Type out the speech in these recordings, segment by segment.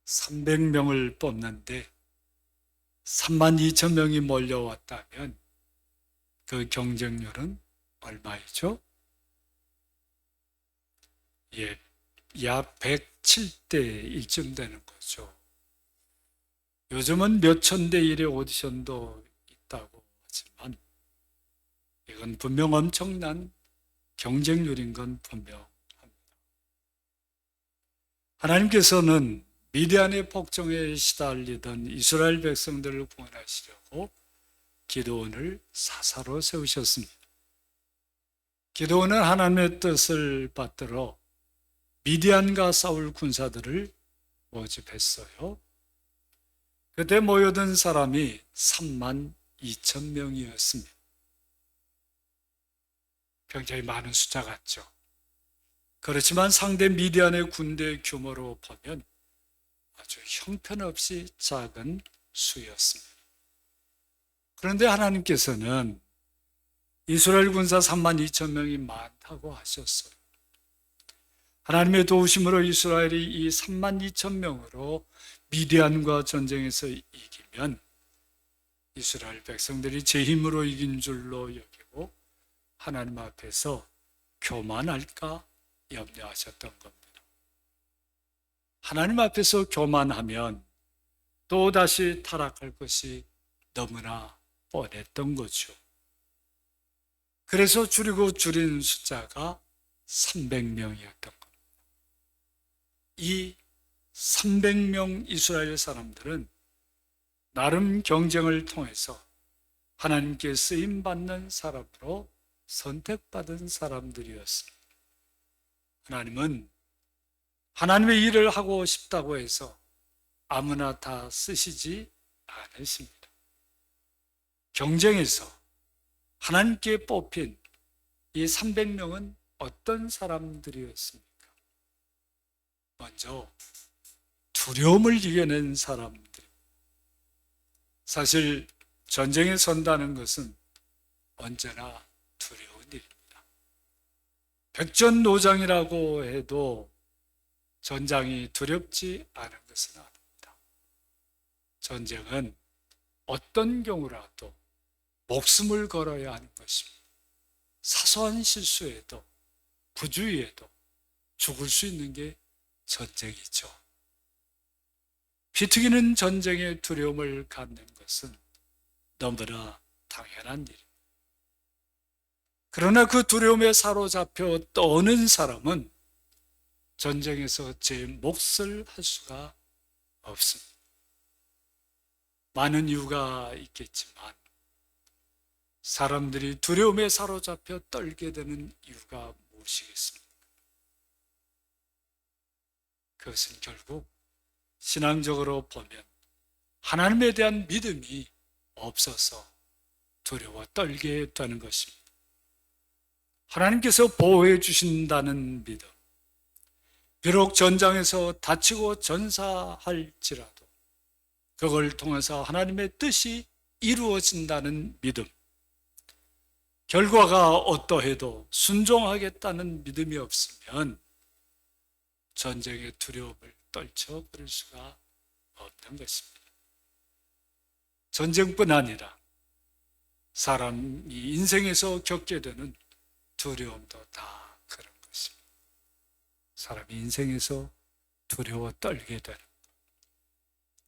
300명을 뽑는데 32,000명이 몰려왔다면 그 경쟁률은 얼마이죠? 예, 약 107대 1쯤 되는 거죠. 요즘은 몇천 대 1의 오디션도 있다고 하지만 이건 분명 엄청난 경쟁률인 건 분명합니다. 하나님께서는 미디안의 폭정에 시달리던 이스라엘 백성들을 구원하시려고 기드온을 사사로 세우셨습니다. 기드온은 하나님의 뜻을 받들어 미디안과 싸울 군사들을 모집했어요. 그때 모여든 사람이 3만 2천 명이었습니다. 굉장히 많은 숫자 같죠. 그렇지만 상대 미디안의 군대 규모로 보면 아주 형편없이 작은 수였습니다. 그런데 하나님께서는 이스라엘 군사 3만 2천 명이 많다고 하셨어요. 하나님의 도우심으로 이스라엘이 이 3만 2천 명으로 미디안과 전쟁에서 이기면 이스라엘 백성들이 제 힘으로 이긴 줄로 여기고 하나님 앞에서 교만할까 염려하셨던 겁니다. 하나님 앞에서 교만하면 또다시 타락할 것이 너무나 뻔했던 거죠. 그래서 줄이고 줄인 숫자가 300명이었던 겁니다. 이 300명 이스라엘 사람들은 나름 경쟁을 통해서 하나님께 쓰임받는 사람으로 선택받은 사람들이었습니다. 하나님은 하나님의 일을 하고 싶다고 해서 아무나 다 쓰시지 않으십니다. 경쟁에서 하나님께 뽑힌 이 300명은 어떤 사람들이었습니까? 먼저 두려움을 이겨낸 사람들. 사실 전쟁에 선다는 것은 언제나 두려운 일입니다. 백전노장이라고 해도 전장이 두렵지 않은 것은 아닙니다. 전쟁은 어떤 경우라도 목숨을 걸어야 하는 것입니다. 사소한 실수에도 부주의에도 죽을 수 있는 게 전쟁이죠. 피 튀기는 전쟁의 두려움을 갖는 것은 너무나 당연한 일입니다. 그러나 그 두려움에 사로잡혀 떠오는 사람은 전쟁에서 제 몫을 할 수가 없습니다. 많은 이유가 있겠지만 사람들이 두려움에 사로잡혀 떨게 되는 이유가 무엇이겠습니까? 그것은 결국 신앙적으로 보면 하나님에 대한 믿음이 없어서 두려워 떨게 되는 것입니다. 하나님께서 보호해 주신다는 믿음, 비록 전장에서 다치고 전사할지라도 그걸 통해서 하나님의 뜻이 이루어진다는 믿음, 결과가 어떠해도 순종하겠다는 믿음이 없으면 전쟁의 두려움을 떨쳐버릴 수가 없는 것입니다. 전쟁뿐 아니라 사람이 인생에서 겪게 되는 두려움도 다 그런 것입니다. 사람이 인생에서 두려워 떨게 되는 것,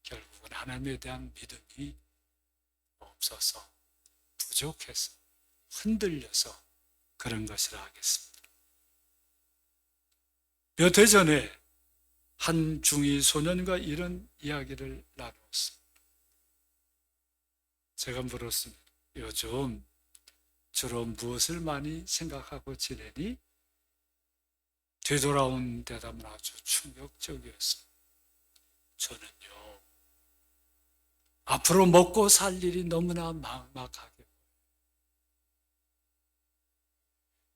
결국은 하나님에 대한 믿음이 없어서 부족해서 흔들려서 그런 것이라 하겠습니다. 몇 해 전에 한 중2 소년과 이런 이야기를 나누었습니다. 제가 물었습니다. 요즘 주로 무엇을 많이 생각하고 지내니? 되돌아온 대답은 아주 충격적이었습니다. 저는요, 앞으로 먹고 살 일이 너무나 막막하게,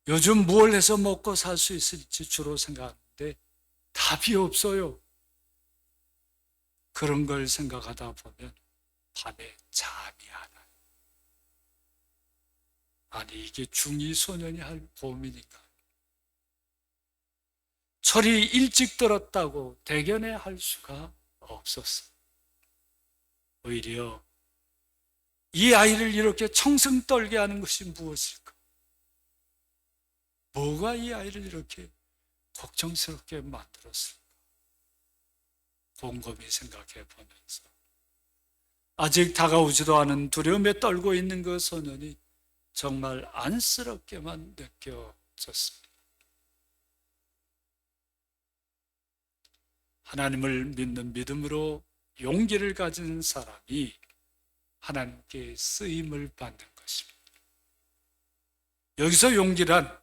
요즘 무엇을 해서 먹고 살 수 있을지 주로 생각하는데 답이 없어요. 그런 걸 생각하다 보면 밤에 잠이 안 와요. 아니, 이게 중2 소년이 할 고민인가? 철이 일찍 들었다고 대견해 할 수가 없었어. 오히려 이 아이를 이렇게 청승 떨게 하는 것이 무엇일까? 뭐가 이 아이를 이렇게 걱정스럽게 만들었을까? 곰곰이 생각해 보면서 아직 다가오지도 않은 두려움에 떨고 있는 그 소년이 정말 안쓰럽게만 느껴졌습니다. 하나님을 믿는 믿음으로 용기를 가진 사람이 하나님께 쓰임을 받는 것입니다. 여기서 용기란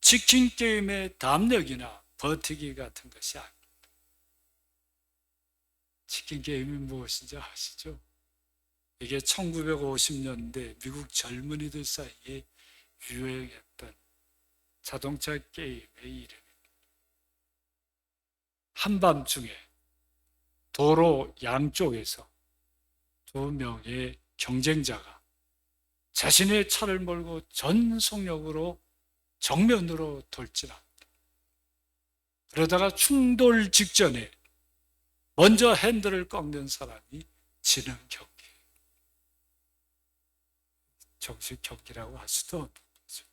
치킨 게임의 담력이나 버티기 같은 것이 아닙니다. 치킨 게임이 무엇인지 아시죠? 이게 1950년대 미국 젊은이들 사이에 유행했던 자동차 게임의 이름입니다. 한밤중에 도로 양쪽에서 두 명의 경쟁자가 자신의 차를 몰고 전 속력으로 정면으로 돌진합니다. 그러다가 충돌 직전에 먼저 핸들을 꺾는 사람이 지는 경기예요. 정식 경기라고 할 수도 없는 거죠.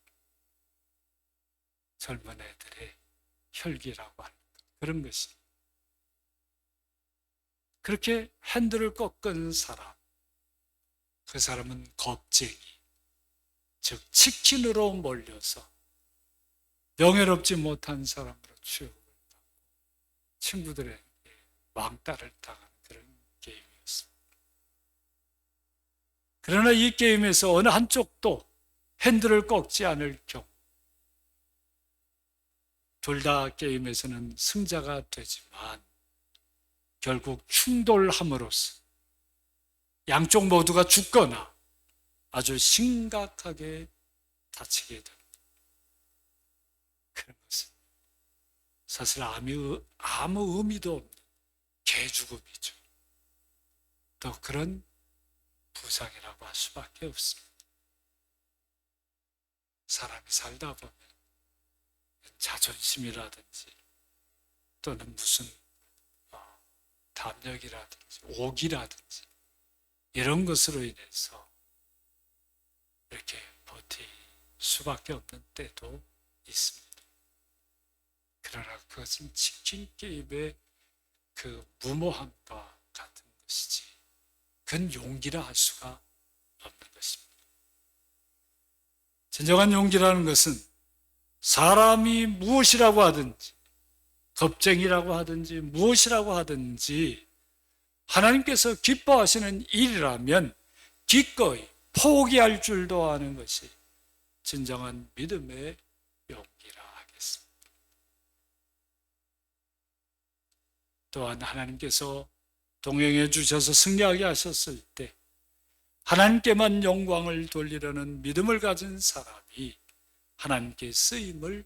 젊은 애들의 혈기라고 하는 그런 것이. 그렇게 핸들을 꺾은 사람, 그 사람은 겁쟁이, 즉 치킨으로 몰려서 명예롭지 못한 사람으로 취급을 받고 친구들에게 왕따를 당하는 그런 게임이었습니다. 그러나 이 게임에서 어느 한쪽도 핸들을 꺾지 않을 경우 둘 다 게임에서는 승자가 되지만 결국 충돌함으로써 양쪽 모두가 죽거나 아주 심각하게 다치게 됩니다. 그런 것은 사실 아무 의미도 없는 개죽음이죠. 또 그런 부상이라고 할 수밖에 없습니다. 사람이 살다 보면 자존심이라든지 또는 무슨 담력이라든지 오기라든지 이런 것으로 인해서 이렇게 버틸 수밖에 없는 때도 있습니다. 그러나 그것은 치킨 게임의 그 무모함과 같은 것이지 그건 용기라 할 수가 없는 것입니다. 진정한 용기라는 것은 사람이 무엇이라고 하든지 겁쟁이라고 하든지 무엇이라고 하든지 하나님께서 기뻐하시는 일이라면 기꺼이 포기할 줄도 아는 것이 진정한 믿음의 용기라 하겠습니다. 또한 하나님께서 동행해 주셔서 승리하게 하셨을 때 하나님께만 영광을 돌리려는 믿음을 가진 사람이 하나님께 쓰임을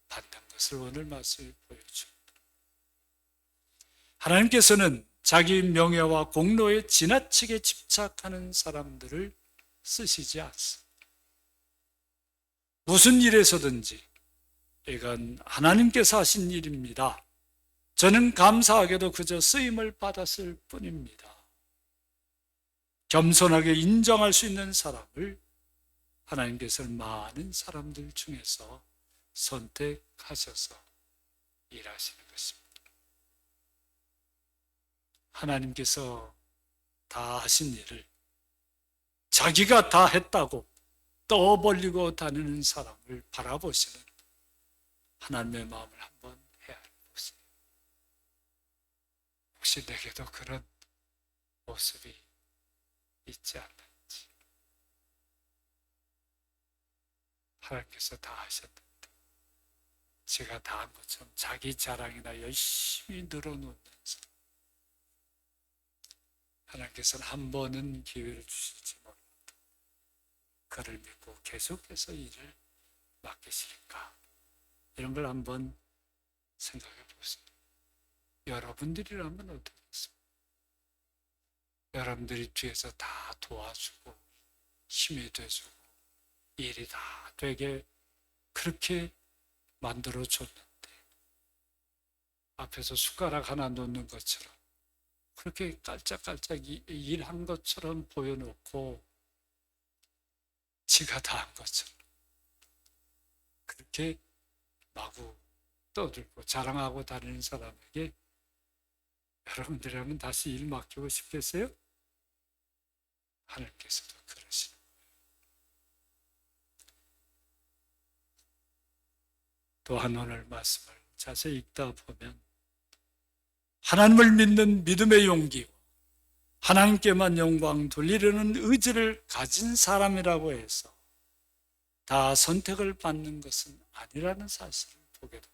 받는 것을 오늘 말씀이 보여줍니다. 하나님께서는 자기 명예와 공로에 지나치게 집착하는 사람들을 쓰시지 않습니다. 무슨 일에서든지 이건 하나님께서 하신 일입니다. 저는 감사하게도 그저 쓰임을 받았을 뿐입니다. 겸손하게 인정할 수 있는 사람을 하나님께서는 많은 사람들 중에서 선택하셔서 일하시는 것입니다. 하나님께서 다 하신 일을 자기가 다 했다고 떠벌리고 다니는 사람을 바라보시는 하나님의 마음을 한번 헤아려보세요. 혹시 내게도 그런 모습이 있지 않는지. 하나님께서 다 하셨는데 제가 다 한 것처럼 자기 자랑이나 열심히 늘어놓으면서 하나님께서는 한 번은 기회를 주실지 몰라도 그를 믿고 계속해서 일을 맡기실까? 이런 걸 한번 생각해 보세요. 여러분들이라면 어떻겠습니까? 여러분들이 뒤에서 다 도와주고 힘이 돼주고 일이 다 되게 그렇게 만들어줬는데 앞에서 숟가락 하나 놓는 것처럼 그렇게 깔짝깔짝 일한 것처럼 보여놓고 지가 다 한 것처럼 그렇게 마구 떠들고 자랑하고 다니는 사람에게 여러분들이라면 다시 일 맡기고 싶겠어요? 하나님께서도 그러시는 거예요. 또한 오늘 말씀을 자세히 읽다 보면 하나님을 믿는 믿음의 용기와 하나님께만 영광 돌리려는 의지를 가진 사람이라고 해서 다 선택을 받는 것은 아니라는 사실을 보게 됩니다.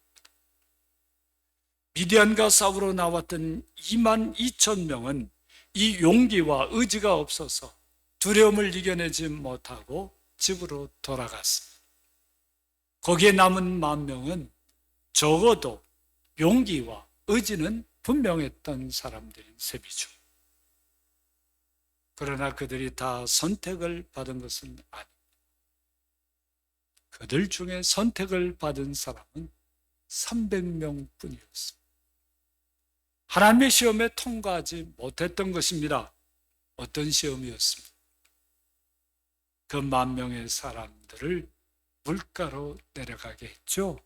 미디안과 싸우러 나왔던 2만 2천 명은 이 용기와 의지가 없어서 두려움을 이겨내지 못하고 집으로 돌아갔습니다. 거기에 남은 10,000명은 적어도 용기와 의지는 분명했던 사람들인 셈이죠. 그러나 그들이 다 선택을 받은 것은 아닙니다. 그들 중에 선택을 받은 사람은 300명 뿐이었습니다. 하나님의 시험에 통과하지 못했던 것입니다. 어떤 시험이었습니까? 그 10,000명의 사람들을 물가로 내려가게 했죠.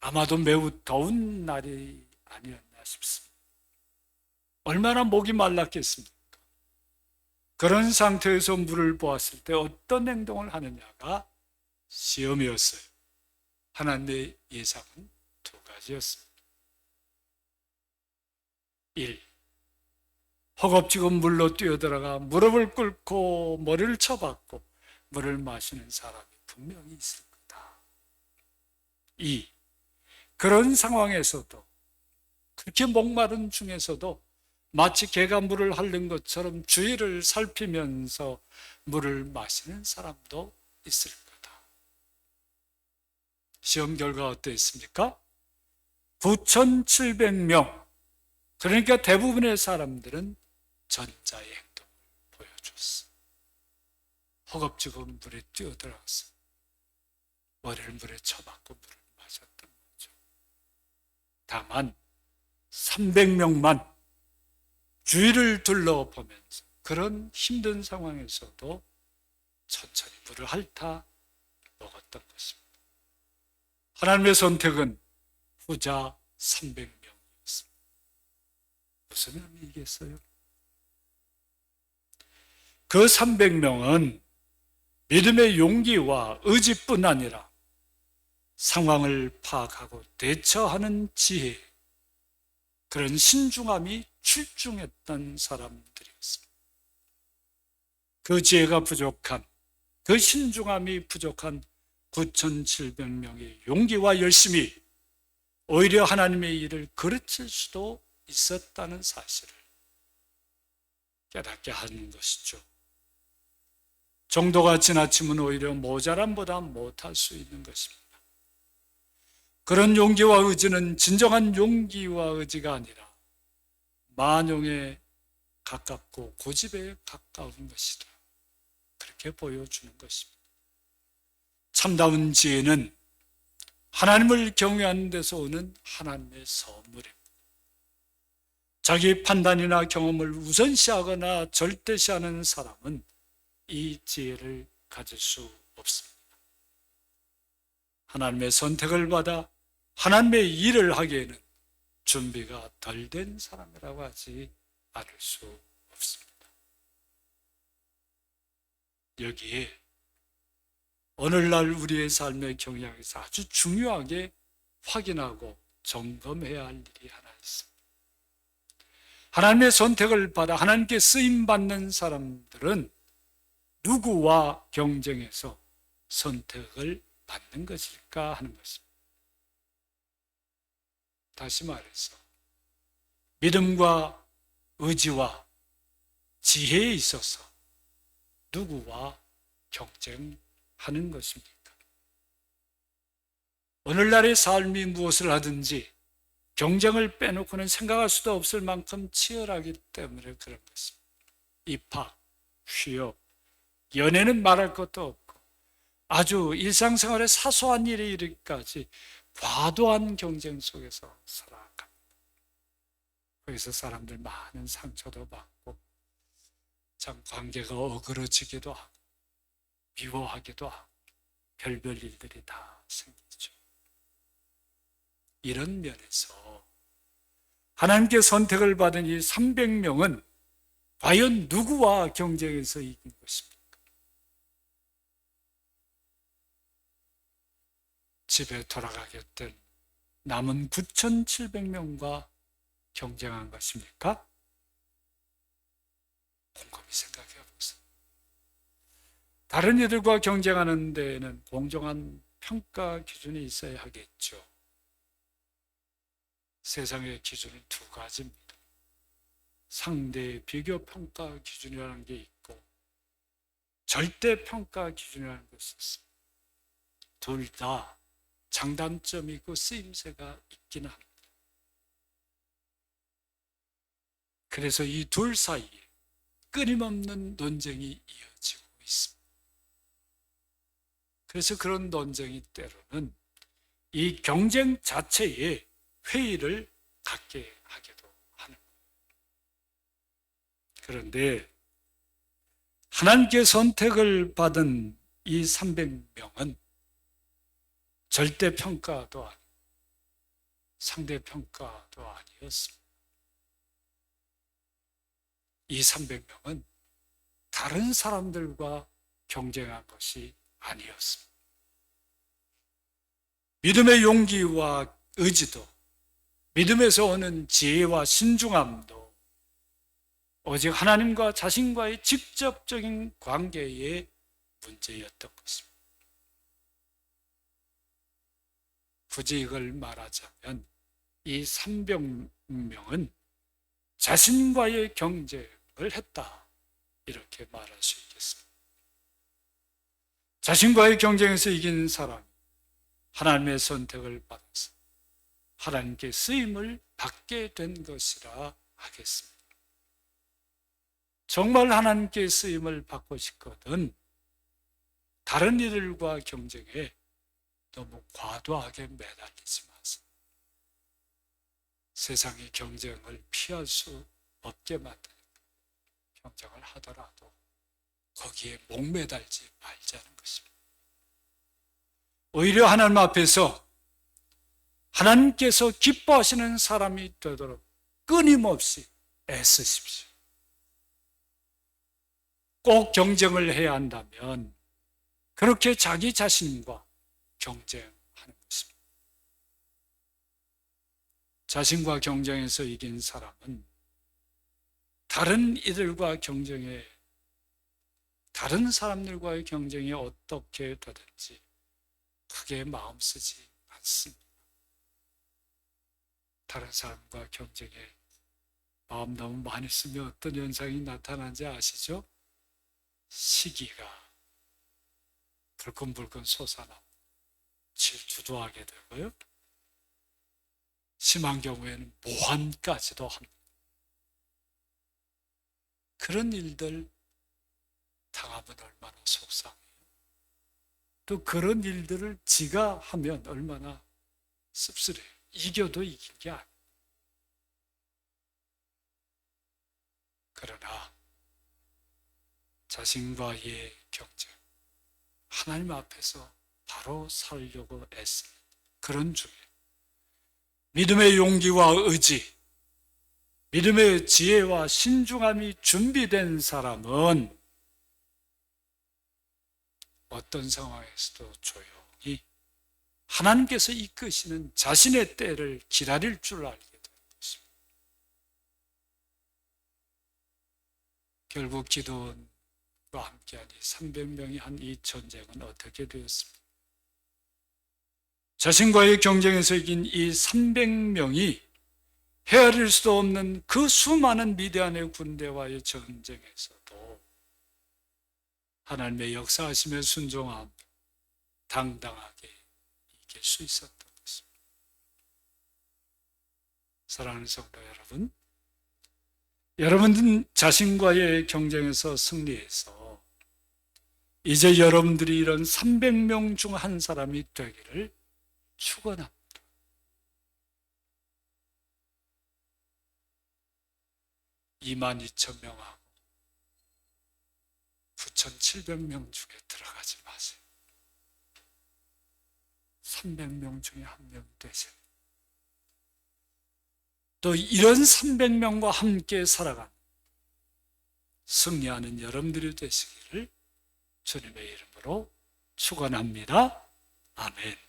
아마도 매우 더운 날이 아니었나 싶습니다. 얼마나 목이 말랐겠습니까? 그런 상태에서 물을 보았을 때 어떤 행동을 하느냐가 시험이었어요. 하나님의 예상은 2가지였습니다. 1. 허겁지겁 물로 뛰어들어가 무릎을 꿇고 머리를 쳐박고 물을 마시는 사람이 분명히 있을 거다. 2. 그런 상황에서도 그렇게 목마른 중에서도 마치 개가 물을 핥는 것처럼 주위를 살피면서 물을 마시는 사람도 있을 거다. 시험 결과 어땠습니까? 9,700명, 그러니까 대부분의 사람들은 전자의 행동을 보여줬어. 허겁지겁 물에 뛰어들어가서 머리를 물에 쳐박고 물을 마셨던 거죠. 다만 300명만 주위를 둘러보면서 그런 힘든 상황에서도 천천히 물을 핥아 먹었던 것입니다. 하나님의 선택은 후자 300명이었습니다. 무슨 의미이겠어요? 그 300명은 믿음의 용기와 의지뿐 아니라 상황을 파악하고 대처하는 지혜, 그런 신중함이 출중했던 사람들이었습니다. 그 지혜가 부족한, 그 신중함이 부족한 9,700명의 용기와 열심이 오히려 하나님의 일을 그르칠 수도 있었다는 사실을 깨닫게 하는 것이죠. 정도가 지나치면 오히려 모자람보다 못할 수 있는 것입니다. 그런 용기와 의지는 진정한 용기와 의지가 아니라 만용에 가깝고 고집에 가까운 것이다. 그렇게 보여주는 것입니다. 참다운 지혜는 하나님을 경외하는 데서 오는 하나님의 선물입니다. 자기 판단이나 경험을 우선시하거나 절대시하는 사람은 이 지혜를 가질 수 없습니다. 하나님의 선택을 받아 하나님의 일을 하기에는 준비가 덜 된 사람이라고 하지 않을 수 없습니다. 여기에 오늘날 우리의 삶의 경향에서 아주 중요하게 확인하고 점검해야 할 일이 하나 있습니다. 하나님의 선택을 받아 하나님께 쓰임받는 사람들은 누구와 경쟁해서 선택을 받는 것일까 하는 것입니다. 다시 말해서 믿음과 의지와 지혜에 있어서 누구와 경쟁하는 것입니까? 오늘날의 삶이 무엇을 하든지 경쟁을 빼놓고는 생각할 수도 없을 만큼 치열하기 때문에 그런 것입니다. 입학, 취업, 연애는 말할 것도 없고 아주 일상생활의 사소한 일에 이르기까지 과도한 경쟁 속에서 살아갑니다. 거기서 사람들 많은 상처도 받고 참 관계가 어그러지기도 하고 미워하기도 하고 별별 일들이 다 생기죠. 이런 면에서 하나님께 선택을 받은 이 300명은 과연 누구와 경쟁해서 이긴 것입니까? 집에 돌아가게 된 남은 9,700명과 경쟁한 것입니까? 곰곰이 생각해 보세요. 다른 이들과 경쟁하는 데에는 공정한 평가 기준이 있어야 하겠죠. 세상의 기준이 두 가지입니다. 상대 비교 평가 기준이라는 게 있고 절대 평가 기준이라는 것이 있습니다. 둘 다 장단점이 있고 쓰임새가 있긴 합니다. 그래서 이 둘 사이에 끊임없는 논쟁이 이어지고 있습니다. 그래서 그런 논쟁이 때로는 이 경쟁 자체에 회의를 갖게 하기도 하는 거예요. 그런데 하나님께 선택을 받은 이 300명은 절대평가도 아니고 상대평가도 아니었습니다. 이 300명은 다른 사람들과 경쟁한 것이 아니었습니다. 믿음의 용기와 의지도, 믿음에서 오는 지혜와 신중함도 오직 하나님과 자신과의 직접적인 관계의 문제였던 것입니다. 굳이 이걸 말하자면 이 300명은 자신과의 경쟁을 했다, 이렇게 말할 수 있겠습니다. 자신과의 경쟁에서 이긴 사람이 하나님의 선택을 받아서 하나님께 쓰임을 받게 된 것이라 하겠습니다. 정말 하나님께 쓰임을 받고 싶거든 다른 이들과 경쟁에 너무 과도하게 매달리지 마세요. 세상의 경쟁을 피할 수 없게 만드니까 경쟁을 하더라도 거기에 목매달지 말자는 것입니다. 오히려 하나님 앞에서 하나님께서 기뻐하시는 사람이 되도록 끊임없이 애쓰십시오. 꼭 경쟁을 해야 한다면 그렇게 자기 자신과 경쟁하는 것입니다. 자신과 경쟁에서 이긴 사람은 다른 이들과 경쟁에, 다른 사람들과의 경쟁에 어떻게 되든지 크게 마음 쓰지 않습니다. 다른 사람과 경쟁에 마음 너무 많이 쓰면 어떤 현상이 나타나는지 아시죠? 시기가 불끈불끈 솟아나고 질투도 하게 되고요. 심한 경우에는 모함까지도 합니다. 그런 일들 당하면 얼마나 속상해요. 또 그런 일들을 지가 하면 얼마나 씁쓸해요. 이겨도 이긴 게 아니에요. 그러나 자신과의 경쟁, 하나님 앞에서 바로 살려고 애쓰는 그런 중에 믿음의 용기와 의지, 믿음의 지혜와 신중함이 준비된 사람은 어떤 상황에서도 조용히 하나님께서 이끄시는 자신의 때를 기다릴 줄 알게 되는 것입니다. 결국 기도원과 함께한 이 300명이 한 이 전쟁은 어떻게 되었습니까? 자신과의 경쟁에서 이긴 이 300명이 헤아릴 수도 없는 그 수많은 미디안의 군대와의 전쟁에서도 하나님의 역사하심에 순종함 당당하게 이길 수 있었던 것입니다. 사랑하는 성도 여러분, 여러분은 자신과의 경쟁에서 승리해서 이제 여러분들이 이런 300명 중 한 사람이 되기를 축원합니다. 22,000명하고 9,700명 중에 들어가지 마세요. 300명 중에 한 명 되세요. 또 이런 300명과 함께 살아가는 승리하는 여러분들이 되시기를 주님의 이름으로 축원합니다. 아멘.